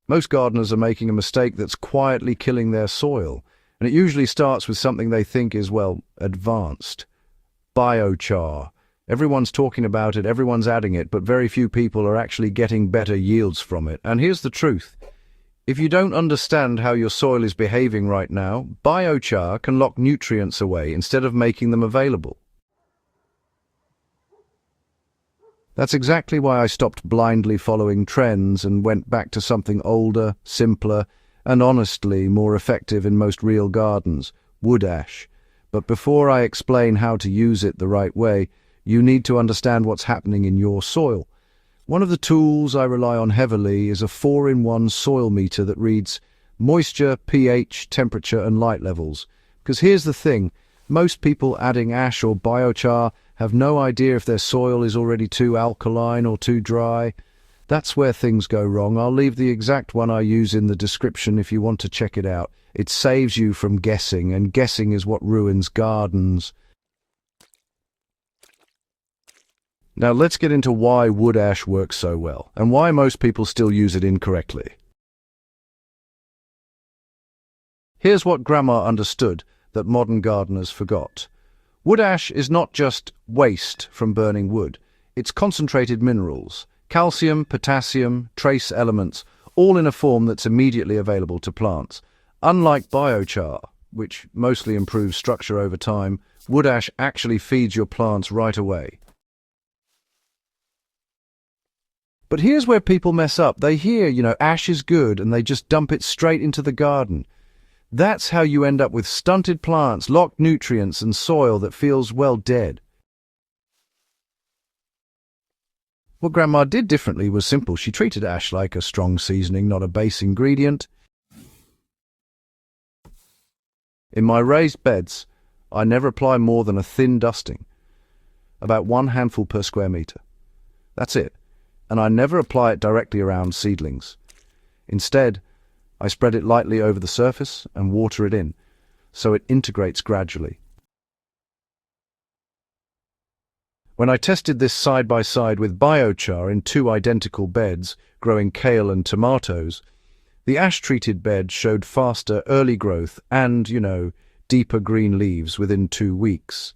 Most gardeners are making a mistake that's quietly killing their soil, and it usually starts with something they think is, well, advanced. Biochar. Everyone's talking about it, everyone's adding it, but very few people are actually getting better yields from it. And here's the truth. If you don't understand how your soil is behaving right now, biochar can lock nutrients away instead of making them available. That's exactly why I stopped blindly following trends and went back to something older, simpler, and honestly more effective in most real gardens: wood ash. But before I explain how to use it the right way, you need to understand what's happening in your soil. One of the tools I rely on heavily is a 4-in-1 soil meter that reads moisture, pH, temperature, and light levels. Because here's the thing, most people adding ash or biochar have no idea if their soil is already too alkaline or too dry. That's where things go wrong. I'll leave the exact one I use in the description if you want to check it out. It saves you from guessing, and guessing is what ruins gardens. Now let's get into why wood ash works so well, and why most people still use it incorrectly. Here's what Grandma understood that modern gardeners forgot. Wood ash is not just waste from burning wood. It's concentrated minerals, calcium, potassium, trace elements, all in a form that's immediately available to plants. Unlike biochar, which mostly improves structure over time, wood ash actually feeds your plants right away. But here's where people mess up. They hear, ash is good, and they just dump it straight into the garden. That's how you end up with stunted plants, locked nutrients, and soil that feels, well, dead. What Grandma did differently was simple. She treated ash like a strong seasoning, not a base ingredient. In my raised beds, I never apply more than a thin dusting, about 1 handful per square meter. That's it. And I never apply it directly around seedlings. Instead, I spread it lightly over the surface and water it in, so it integrates gradually. When I tested this side by side with biochar in 2 identical beds, growing kale and tomatoes, the ash-treated bed showed faster early growth and, deeper green leaves within 2 weeks.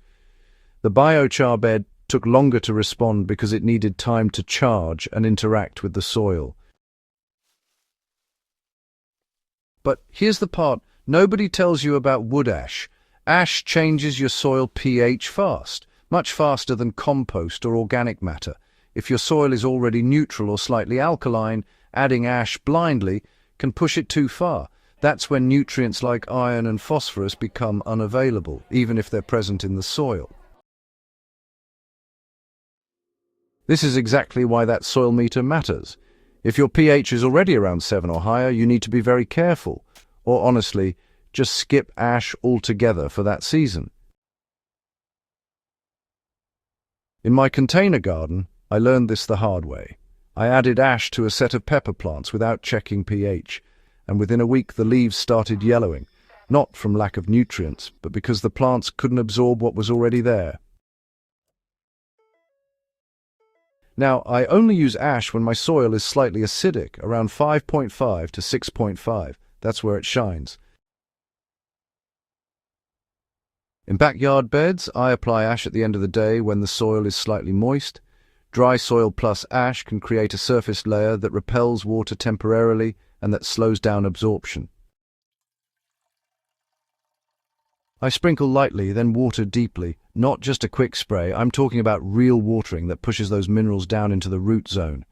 The biochar bed took longer to respond because it needed time to charge and interact with the soil. But here's the part nobody tells you about wood ash. Ash changes your soil pH fast, much faster than compost or organic matter. If your soil is already neutral or slightly alkaline, adding ash blindly can push it too far. That's when nutrients like iron and phosphorus become unavailable, even if they're present in the soil. This is exactly why that soil meter matters. If your pH is already around 7 or higher, you need to be very careful. Or honestly, just skip ash altogether for that season. In my container garden, I learned this the hard way. I added ash to a set of pepper plants without checking pH, and within a week the leaves started yellowing, not from lack of nutrients, but because the plants couldn't absorb what was already there. Now, I only use ash when my soil is slightly acidic, around 5.5 to 6.5. That's where it shines. In backyard beds, I apply ash at the end of the day when the soil is slightly moist. Dry soil plus ash can create a surface layer that repels water temporarily and that slows down absorption. I sprinkle lightly, then water deeply. Not just a quick spray, I'm talking about real watering that pushes those minerals down into the root zone.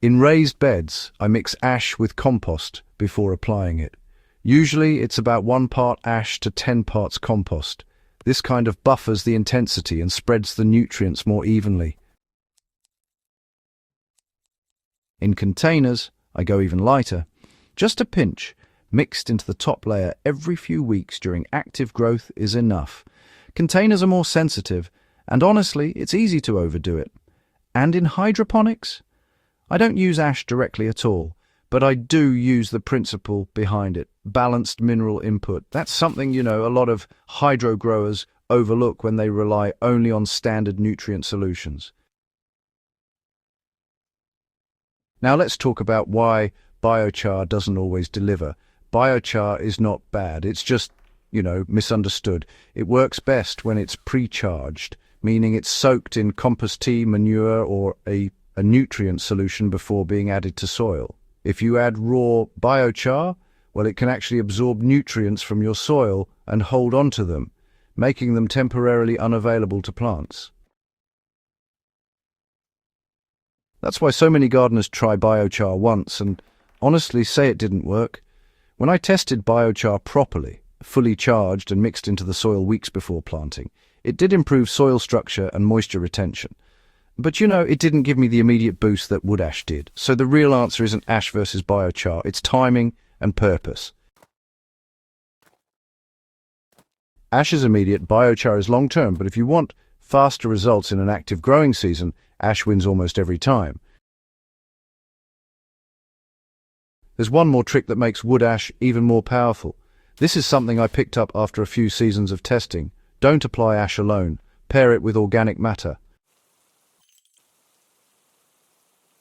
In raised beds, I mix ash with compost before applying it. Usually it's about 1 part ash to 10 parts compost. This kind of buffers the intensity and spreads the nutrients more evenly. In containers, I go even lighter. Just a pinch, mixed into the top layer every few weeks during active growth is enough. Containers are more sensitive, and honestly, it's easy to overdo it. And in hydroponics, I don't use ash directly at all, but I do use the principle behind it, balanced mineral input. That's something, a lot of hydro growers overlook when they rely only on standard nutrient solutions. Now let's talk about why biochar doesn't always deliver. Biochar is not bad, it's just, misunderstood. It works best when it's pre-charged, meaning it's soaked in compost tea, manure, or a nutrient solution before being added to soil. If you add raw biochar, well, it can actually absorb nutrients from your soil and hold on to them, making them temporarily unavailable to plants. That's why so many gardeners try biochar once and honestly say it didn't work. When I tested biochar properly, fully charged and mixed into the soil weeks before planting, it did improve soil structure and moisture retention. But it didn't give me the immediate boost that wood ash did. So the real answer isn't ash versus biochar, it's timing and purpose. Ash is immediate, biochar is long-term, but if you want faster results in an active growing season, ash wins almost every time. There's one more trick that makes wood ash even more powerful. This is something I picked up after a few seasons of testing. Don't apply ash alone. Pair it with organic matter.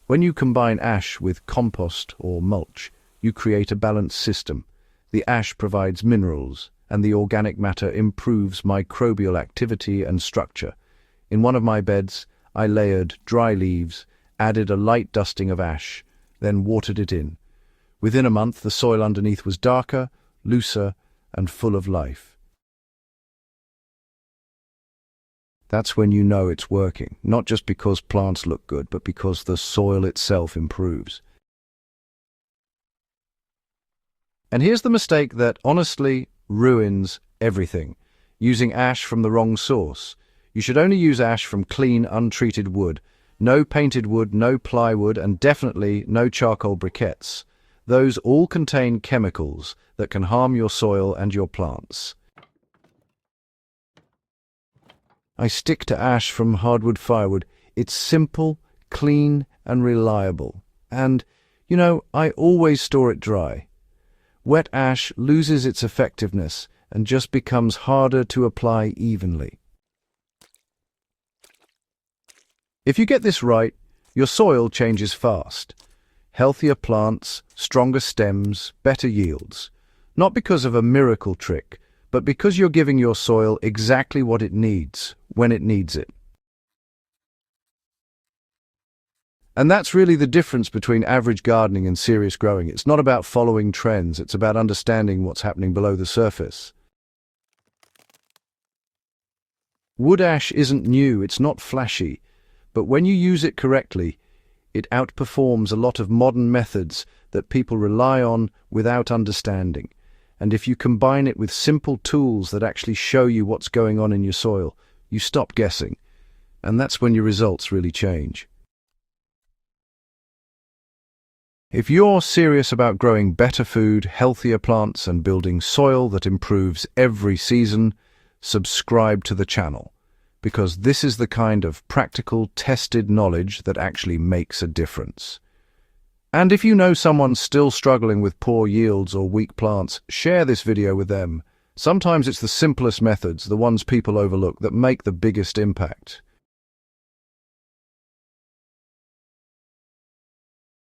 When you combine ash with compost or mulch, you create a balanced system. The ash provides minerals, and the organic matter improves microbial activity and structure. In one of my beds, I layered dry leaves, added a light dusting of ash, then watered it in. Within a month, the soil underneath was darker, looser, and full of life. That's when you know it's working, not just because plants look good, but because the soil itself improves. And here's the mistake that honestly ruins everything: using ash from the wrong source. You should only use ash from clean, untreated wood. No painted wood, no plywood, and definitely no charcoal briquettes. Those all contain chemicals that can harm your soil and your plants. I stick to ash from hardwood firewood. It's simple, clean, and reliable. And, I always store it dry. Wet ash loses its effectiveness and just becomes harder to apply evenly. If you get this right, your soil changes fast. Healthier plants, stronger stems, better yields. Not because of a miracle trick, but because you're giving your soil exactly what it needs, when it needs it. And that's really the difference between average gardening and serious growing. It's not about following trends, it's about understanding what's happening below the surface. Wood ash isn't new, it's not flashy, but when you use it correctly, it outperforms a lot of modern methods that people rely on without understanding. And if you combine it with simple tools that actually show you what's going on in your soil, you stop guessing. And that's when your results really change. If you're serious about growing better food, healthier plants, and building soil that improves every season, subscribe to the channel, because this is the kind of practical, tested knowledge that actually makes a difference. And if you know someone still struggling with poor yields or weak plants, share this video with them. Sometimes it's the simplest methods, the ones people overlook, that make the biggest impact.